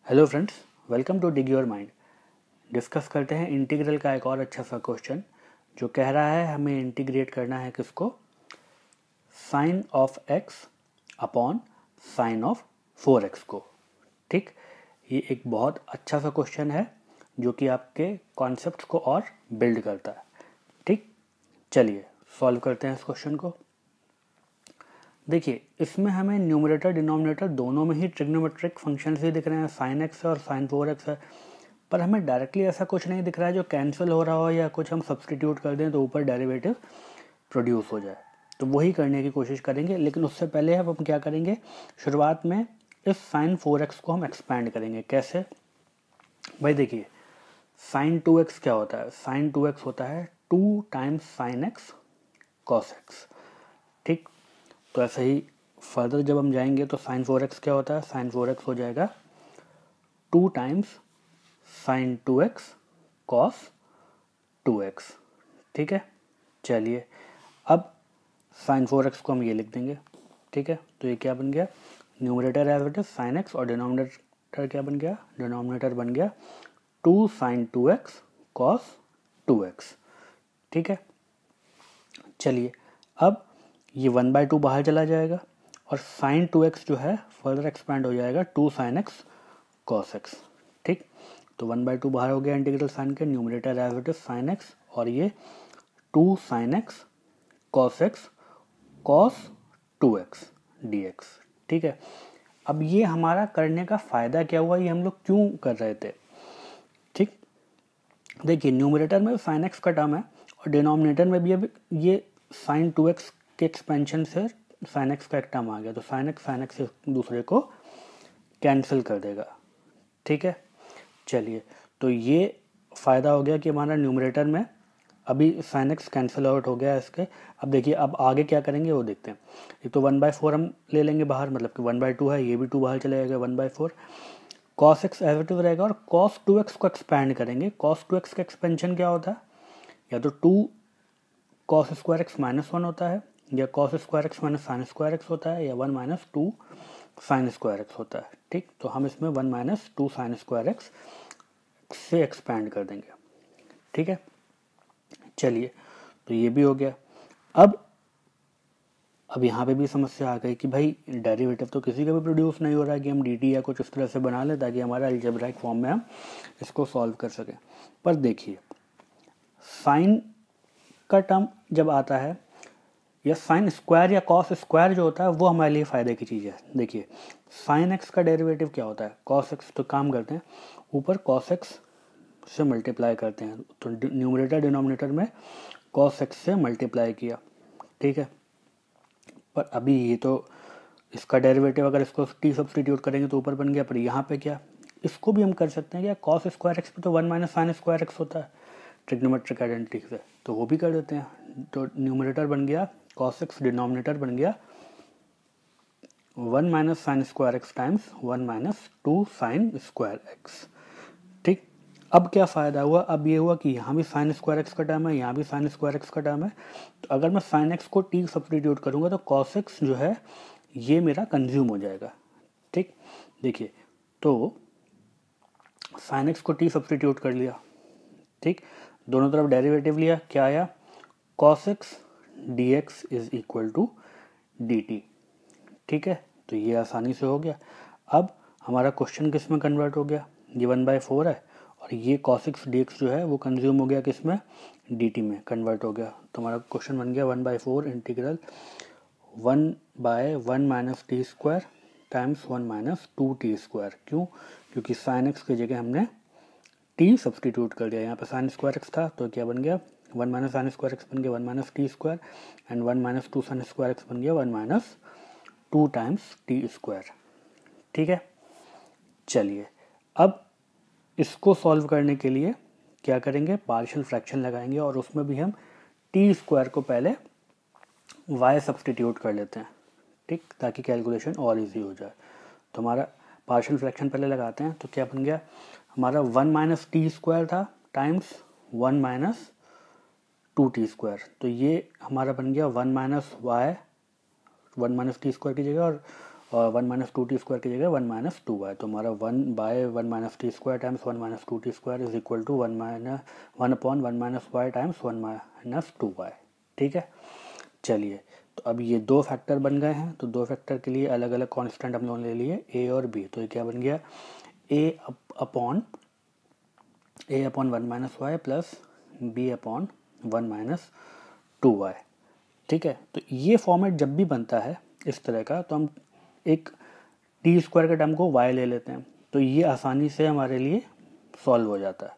Hello friends, welcome to dig your mind. Discuss करते हैं integral का एक और अच्छा सा क्वेश्चन जो कह रहा है हमें इंटीग्रेट करना है किसको, sine of x upon sine of 4x को। ठीक, ये एक बहुत अच्छा सा क्वेश्चन है जो कि आपके कॉन्सेप्ट्स को और बिल्ड करता है। ठीक, चलिए सॉल्व करते हैं इस क्वेश्चन को। देखिए, इसमें हमें न्यूमरेटर डिनोमिनेटर दोनों में ही ट्रिग्नोमेट्रिक फंक्शन ही दिख रहे हैं, साइन एक्स है और साइन 4x है, पर हमें डायरेक्टली ऐसा कुछ नहीं दिख रहा है जो कैंसिल हो रहा हो या कुछ हम सब्सटीट्यूट कर दें तो ऊपर डेरिवेटिव प्रोड्यूस हो जाए। तो वही करने की कोशिश करेंगे, लेकिन उससे पहले हम क्या करेंगे, शुरुआत में इस साइन 4x को हम एक्सपैंड करेंगे। कैसे भाई, देखिए साइन 2x क्या होता है, साइन 2x होता है 2 times sign x cos x. ठीक, तो ऐसे ही फर्दर जब हम जाएंगे तो साइन 4x क्या होता है, साइन 4x हो जाएगा 2 times sign 2x cos 2x। ठीक है, चलिए अब साइन 4x को हम ये लिख देंगे। ठीक है, तो ये क्या बन गया, numerator as it is sine x और डिनोमिनेटर क्या बन गया, डिनोमिनेटर बन गया 2 साइन 2x कॉस 2x। ठीक है, चलिए अब ये 1/2 बाहर चला जाएगा और साइन 2x जो है फर्दर एक्सपैंड हो जाएगा 2 साइन एक्स कॉस एक्स। ठीक, तो 1/2 बाहर हो गया इंटीग्रल साइन के, numerator as it is sine x और ये 2 sine x cos x cos 2x dx। ठीक है, अब ये हमारा करने का फ़ायदा क्या हुआ, ये हम लोग क्यों कर रहे थे। ठीक, देखिए न्यूमरेटर में साइन एक्स का टर्म है और डिनोमिनेटर में भी अब ये साइन 2x के एक्सपेंशन से साइन एक्स का एक टर्म आ गया, तो साइन एक्स एक दूसरे को कैंसिल कर देगा। ठीक है, चलिए तो ये फ़ायदा हो गया कि हमारा न्यूमरेटर में अभी साइन एक्स कैंसिल आउट हो गया इसके। अब देखिए अब आगे क्या करेंगे वो देखते हैं। एक तो 1/4 हम ले लेंगे बाहर, मतलब कि 1/2 है, ये भी 2 बाहर चले जाएगा, 1/4 cos x as it is रहेगा और कॉस 2x को एक्सपैंड करेंगे। कॉस 2x का एक्सपेंशन क्या होता है, या तो 2 कॉस स्क्वायर एक्स -1 होता है, या cos square x minus sine square x होता है, या 1 - 2 साइन स्क्वायर एक्स होता है। ठीक, तो हम इसमें 1 - 2 साइन स्क्वायर एक्स से एक्सपैंड कर देंगे। ठीक है, चलिए तो ये भी हो गया। अब यहाँ पे भी समस्या आ गई कि भाई डेरिवेटिव तो किसी का भी प्रोड्यूस नहीं हो रहा है कि हम dt या कुछ इस तरह से बना लें ताकि हमारा अलजेब्राइक फॉर्म में हम इसको सॉल्व कर सकें। पर देखिए साइन का टर्म जब आता है या साइन स्क्वायर या कॉस स्क्वायर जो होता है वो हमारे लिए फ़ायदे की चीज़ है। देखिए साइन एक्स का डेरिवेटिव क्या होता है, कॉस एक्स। तो काम करते हैं, ऊपर कॉस एक्स से मल्टीप्लाई करते हैं, तो न्यूमरेटर डिनोमिनेटर में कॉस एक्स से मल्टीप्लाई किया। ठीक है, पर अभी ये तो इसका डेरिवेटिव अगर इसको टी सब्सटीट्यूट करेंगे तो ऊपर बन गया, पर यहाँ पे क्या, इसको भी हम कर सकते हैं क्या, कॉस स्क्वायर एक्स पे तो 1 - साइन स्क्वायर एक्स होता है ट्रिग्नोमेट्रिक आइडेंटिटी से, तो वो भी कर देते हैं। तो न्यूमरेटर बन गया कॉस एक्स, डिनोमिनेटर बन गया 1 - sine square x times 1 - 2 sine square x. ठीक, अब क्या फ़ायदा हुआ, अब ये हुआ कि यहाँ भी साइन स्क्वायर एक्स का टर्म है, यहाँ भी साइन स्क्वायर एक्स का टर्म है, तो अगर मैं साइन एक्स को टी सब्सटीट्यूट करूँगा तो कॉस एक्स जो है ये मेरा कंज्यूम हो जाएगा। ठीक, देखिए तो साइन एक्स को टी सब्सटीट्यूट कर लिया। ठीक, दोनों तरफ डेरिवेटिव लिया, क्या आया, cos x d x is equal to d t. ठीक है, तो ये आसानी से हो गया। अब हमारा क्वेश्चन किस में कन्वर्ट हो गया, ये 1/4 है और ये cos x dx जो है वो कंज्यूम हो गया किस में, dt में कन्वर्ट हो गया। तो हमारा क्वेश्चन बन गया 1/4 integral 1/1 - t square times 1 - 2t square. क्यों, क्योंकि साइन एक्स की जगह हमने t सब्सटीट्यूट कर दिया, यहाँ पे साइन स्क्वायर एक्स था तो क्या बन गया 1 - साइन स्क्वायर एक्स बन गया 1 - t square and 1 - 2 sine square x बन गया 1 - 2 टाइम्स t स्क्वायर। ठीक है, चलिए अब इसको सॉल्व करने के लिए क्या करेंगे, पार्शियल फ्रैक्शन लगाएंगे और उसमें भी हम टी स्क्वायर को पहले वाई सब्सटीट्यूट कर लेते हैं। ठीक, ताकि कैलकुलेशन और इजी हो जाए। तो हमारा पार्शियल फ्रैक्शन पहले लगाते हैं, तो क्या बन गया हमारा 1 - टी स्क्वायर था टाइम्स 1 - 2t स्क्वायर, तो ये हमारा बन गया 1 - वाई 1 - टी स्क्वायर की जगह और 1 माइनस टू टी स्क्वायर की जगह 1 माइनस टू वाई, तो हमारा 1/1 minus t square times 1 minus two t square is equal to 1 upon 1 minus y times 1 minus two y. ठीक है, चलिए तो अब ये दो फैक्टर बन गए हैं, तो दो फैक्टर के लिए अलग अलग कांस्टेंट हम लोगों ने ले लिए ए और बी, तो ये क्या बन गया a upon 1 minus y plus b upon 1 minus two y. ठीक है, तो ये फॉर्मेट जब भी बनता है इस तरह का, तो हम एक टी स्क्वायर के टर्म को वाई ले लेते हैं, तो ये आसानी से हमारे लिए सॉल्व हो जाता है।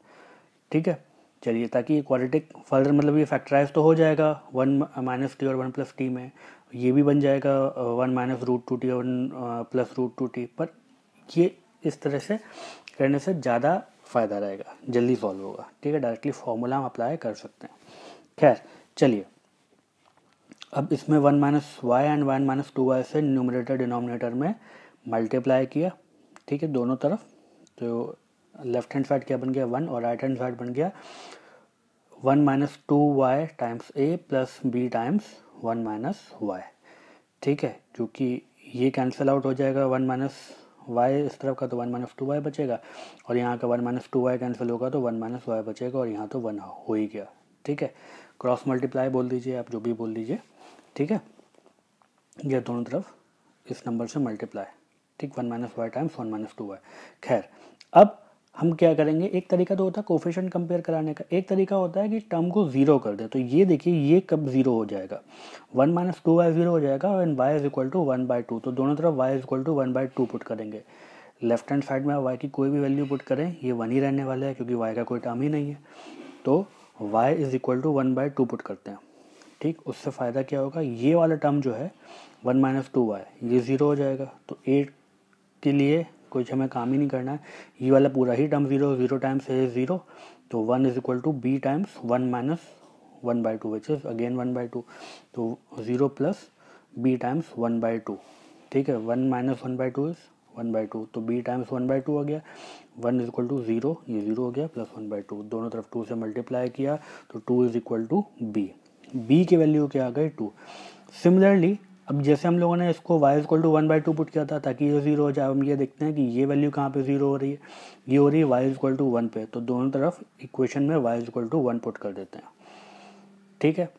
ठीक है, चलिए, ताकि क्वाड्रेटिक फर्दर मतलब ये फैक्टराइज तो हो जाएगा 1 माइनस टी और 1 प्लस टी में, ये भी बन जाएगा 1 माइनस रूट टू टी और 1 प्लस रूट टू टी, पर ये इस तरह से करने से ज़्यादा फ़ायदा रहेगा, जल्दी सॉल्व होगा। ठीक है, डायरेक्टली फॉर्मूला हम अप्लाई कर सकते हैं। खैर चलिए, अब इसमें 1 minus y and 1 minus two y से न्यूमरेटर डिनोमिनेटर में मल्टीप्लाई किया। ठीक है, दोनों तरफ, तो लेफ्ट हैंड साइड क्या बन गया 1 और राइट हैंड साइड बन गया 1 minus two y times a plus b times 1 minus y. ठीक है, क्योंकि ये कैंसिल आउट हो जाएगा 1 माइनस वाई इस तरफ का, तो 1 माइनस टू वाई बचेगा, और यहाँ का 1 माइनस टू वाई कैंसिल होगा तो 1 माइनस वाई बचेगा, और यहाँ तो 1 हो ही गया। ठीक है, क्रॉस मल्टीप्लाई बोल दीजिए, आप जो भी बोल दीजिए। ठीक है, ये दोनों तरफ इस नंबर से मल्टीप्लाई। ठीक, 1 minus y times 1 minus two y. खैर, अब हम क्या करेंगे, एक तरीका तो होता है कोफिशिएंट कंपेयर कराने का, एक तरीका होता है कि टर्म को जीरो कर दे। तो ये देखिए, ये कब जीरो हो जाएगा, 1 माइनस टू वाई जीरो हो जाएगा and y is equal to 1/2, तो दोनों तरफ y is equal to 1/2 put करेंगे। लेफ्ट हैंड साइड में आप वाई की कोई भी वैल्यू पुट करें, ये 1 ही रहने वाला है, क्योंकि वाई का कोई टर्म ही नहीं है, तो y is equal to 1/2 put करते हैं। ठीक, उससे फ़ायदा क्या होगा, ये वाला टर्म जो है 1 माइनस टू वाई ये ज़ीरो हो जाएगा, तो ए के लिए कुछ हमें काम ही नहीं करना है, ये वाला पूरा ही टर्म ज़ीरो टाइम्स है ज़ीरो, तो 1 is equal to b times 1 minus 1/2 which is again 1/2, तो 0 प्लस बी टाइम्स 1/2। ठीक है, 1 माइनस 1/2 इज 1/2, तो बी टाइम्स 1/2 हो गया, 1 इज इक्वल टू 0, ये 0 हो गया, प्लस 1/2, दोनों तरफ 2 से मल्टीप्लाई किया, तो 2 is equal to b. B की वैल्यू क्या आ गई 2। सिमिलरली, अब जैसे हम लोगों ने इसको y इक्वल टू 1/2 पुट किया था ताकि ये 0 हो जाए, हम ये देखते हैं कि ये वैल्यू कहाँ पे 0 हो रही है, ये हो रही है y इक्वल टू 1 पे, तो दोनों तरफ इक्वेशन में y इक्वल टू 1 पुट कर देते हैं। ठीक है,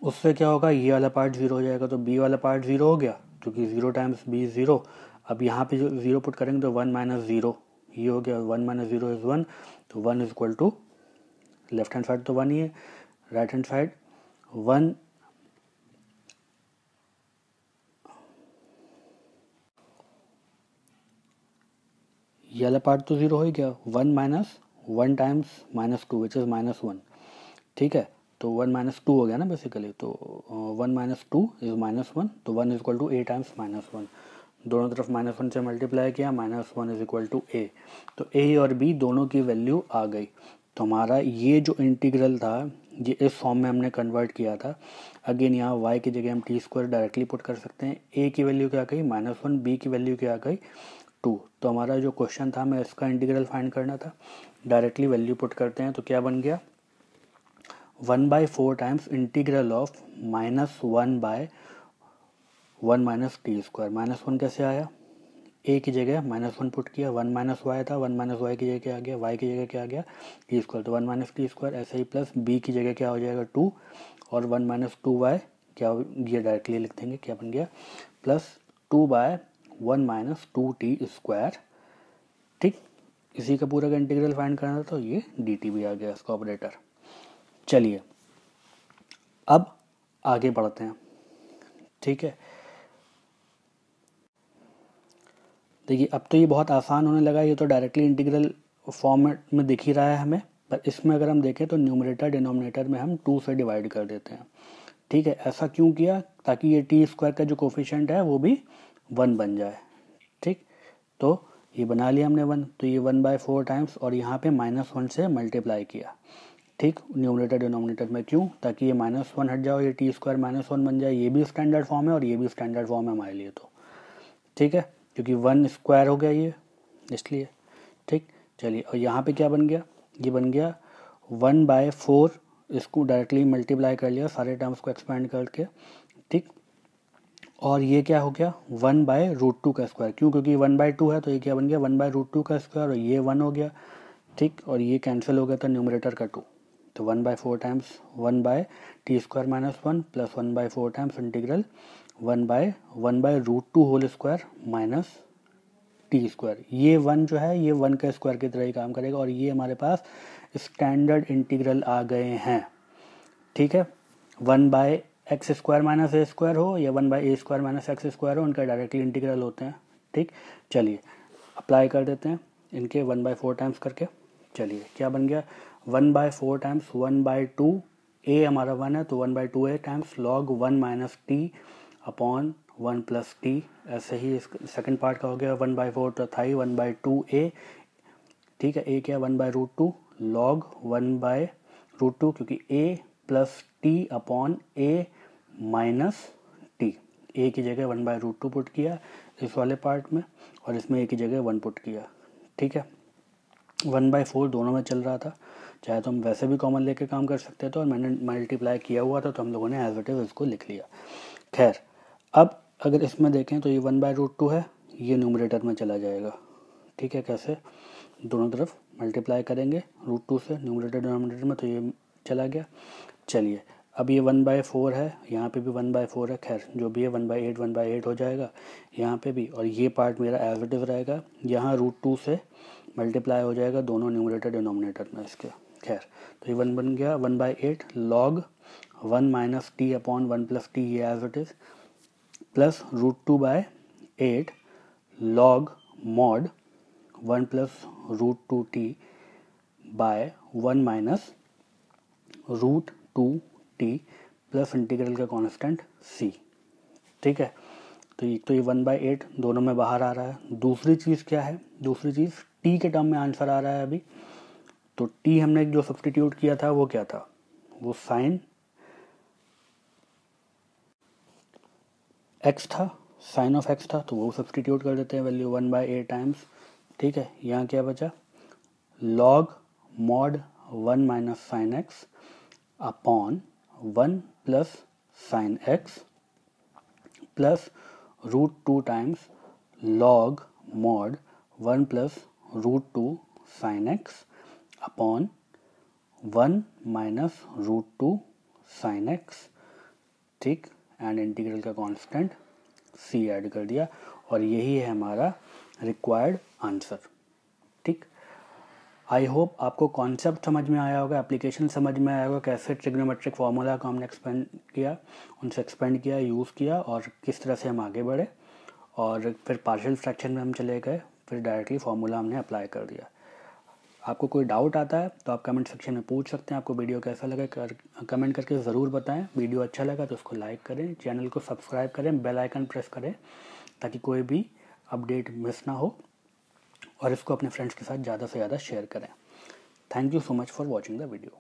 उससे क्या होगा, ये वाला पार्ट 0 हो जाएगा, तो b वाला पार्ट 0 हो गया, क्योंकि 0 टाइम्स b 0। अब यहाँ पे जो 0 पुट करेंगे तो 1 माइनस 0, ये हो गया 1 माइनस 0 इज 1, तो 1 is equal to, left hand side तो 1 ही है, राइट हैंड साइड 1, ये वाला पार्ट तो 0 हो ही गया, 1 minus 1 times minus 2 which is minus 1। ठीक है, तो 1 माइनस 2 हो गया ना बेसिकली, तो 1 माइनस 2 इज माइनस 1, तो 1 is equal to a times minus 1, दोनों तरफ माइनस 1 से मल्टीप्लाई किया, minus 1 is equal to a, तो ए और बी दोनों की वैल्यू आ गई। तो हमारा ये जो इंटीग्रल था, ये इस फॉर्म में हमने कन्वर्ट किया था। अगेन यहाँ y की जगह हम टी स्क्वायर डायरेक्टली पुट कर सकते हैं, a की वैल्यू क्या आ गई -1, b की वैल्यू क्या आ गई 2। तो हमारा जो क्वेश्चन था, हमें इसका इंटीग्रल फाइंड करना था, डायरेक्टली वैल्यू पुट करते हैं, तो क्या बन गया 1/4 times integral of -1/1 minus t square. -1 कैसे आया, a की जगह -1 पुट किया, 1 माइनस वाई था, 1 माइनस वाई की जगह क्या आ गया, y की जगह क्या आ गया टी स्क्वायर, तो 1 माइनस टी स्क्वायर, ऐसे ही प्लस b की जगह क्या हो जाएगा 2, और 1 माइनस 2y क्या, ये डायरेक्टली लिख देंगे, क्या बन गया प्लस 2/1 माइनस 2t स्क्वायर। ठीक, इसी का पूरा का इंटीग्रल फाइंड करना था, तो ये dt भी आ गया इसका ऑपरेटर। चलिए, अब आगे बढ़ते हैं। ठीक है, देखिए अब तो ये बहुत आसान होने लगा, ये तो डायरेक्टली इंटीग्रल फॉर्मेट में दिख ही रहा है हमें, पर इसमें अगर हम देखें तो न्यूमरेटर डिनोमिनेटर में हम 2 से डिवाइड कर देते हैं। ठीक है, ऐसा क्यों किया, ताकि ये टी स्क्वायर का जो कोफिशिएंट है वो भी 1 बन जाए। ठीक, तो ये बना लिया हमने 1, तो ये 1/4 टाइम्स, और यहाँ पे -1 से मल्टीप्लाई किया। ठीक, न्यूमरेटर डिनोमिनेटर में क्यों, ताकि ये -1 हट जाओ, ये टी स्क्वायर -1 बन जाए, ये भी स्टैंडर्ड फॉर्म है और ये भी स्टैंडर्ड फॉर्म है हमारे लिए। तो ठीक है, क्योंकि 1 स्क्वायर हो गया ये, इसलिए। ठीक, चलिए, और यहाँ पे क्या बन गया, ये बन गया 1/4, इसको डायरेक्टली मल्टीप्लाई कर लिया सारे टर्म्स को एक्सपेंड करके। ठीक, और ये क्या हो गया 1/√2 का स्क्वायर, क्यों, क्योंकि 1/2 है तो ये क्या बन गया 1/√2 का स्क्वायर, और ये 1 हो गया, ठीक, और ये कैंसिल हो गया था न्यूमरेटर का 2, तो 1/4 times 1/t² - 1 plus 1/4 times integral 1/√2 whole square minus t²। ये 1 जो है ये 1 का स्क्वायर की तरह ही काम करेगा, और ये हमारे पास स्टैंडर्ड इंटीग्रल आ गए हैं, ठीक है। 1/x² - a² हो या 1/a² - x² हो, उनका डायरेक्टली इंटीग्रल होते हैं, ठीक। चलिए अप्लाई कर देते हैं इनके 1/4 टाइम्स करके। चलिए क्या बन गया 1/4 टाइम्स 1/2, a हमारा 1 है तो 1/2a times log 1 minus t upon 1 plus T. ऐसे ही सेकंड पार्ट का हो गया 1/4 तो था ही 1/2a, ठीक है। a क्या 1/√2 log 1/√2, क्योंकि a plus T upon a minus T. a की जगह 1/√2 पुट किया इस वाले पार्ट में, और इसमें a की जगह 1 पुट किया, ठीक है। 1/4 दोनों में चल रहा था, चाहे तो हम वैसे भी कॉमन लेके काम कर सकते थे, और मैंने मल्टीप्लाई किया हुआ था तो हम लोगों ने एज इट इज इसको लिख लिया। खैर अब अगर इसमें देखें तो ये 1/√2 है, ये न्यूमरेटर में चला जाएगा, ठीक है। कैसे, दोनों तरफ मल्टीप्लाई करेंगे √2 से न्यूमरेटर डिनोमिनेटर में, तो ये चला गया। चलिए अब ये 1/4 है, यहाँ पे भी 1/4 है, खैर जो भी है 1/8 हो जाएगा यहाँ पे भी, और ये पार्ट मेरा एज इट इज रहेगा, यहाँ √2 से मल्टीप्लाई हो जाएगा दोनों न्यूमरेटर डिनोमिनेटर में इसके। खैर तो ये 1 बन गया 1/8 log 1 minus t upon 1 plus t, ये as it is, plus √2/8 log mod 1 plus √2t by 1 minus √2t plus integral का कांस्टेंट c, ठीक है। तो ये 1/8 दोनों में बाहर आ रहा है। दूसरी चीज़ क्या है, दूसरी चीज़ t के टर्म में आंसर आ रहा है अभी, तो t हमने जो सब्सटीट्यूट किया था वो क्या था, वो साइन x था, साइन ऑफ x था, तो वो सब्सटीट्यूट कर देते हैं वैल्यू 1/8 टाइम्स, ठीक है। यहाँ क्या बचा log mod 1 minus sine x upon 1 plus sine x plus √2 times log mod 1 plus √2 sine x upon 1 minus √2 sine x, ठीक, एंड इंटीग्रल का कांस्टेंट c ऐड कर दिया, और यही है हमारा रिक्वायर्ड आंसर, ठीक। आई होप आपको कॉन्सेप्ट समझ में आया होगा, एप्लीकेशन समझ में आया होगा, कैसे ट्रिग्नोमेट्रिक फार्मूला को हमने एक्सपेंड किया, उनसे एक्सपेंड किया, यूज़ किया, और किस तरह से हम आगे बढ़े, और फिर पार्शियल फ्रैक्शन में हम चले गए, फिर डायरेक्टली फार्मूला हमने अप्लाई कर दिया। आपको कोई डाउट आता है तो आप कमेंट सेक्शन में पूछ सकते हैं। आपको वीडियो कैसा लगा कमेंट करके ज़रूर बताएं। वीडियो अच्छा लगा तो उसको लाइक करें, चैनल को सब्सक्राइब करें, बेल आइकन प्रेस करें ताकि कोई भी अपडेट मिस ना हो, और इसको अपने फ्रेंड्स के साथ ज़्यादा से ज़्यादा शेयर करें। Thank you so much for watching the video.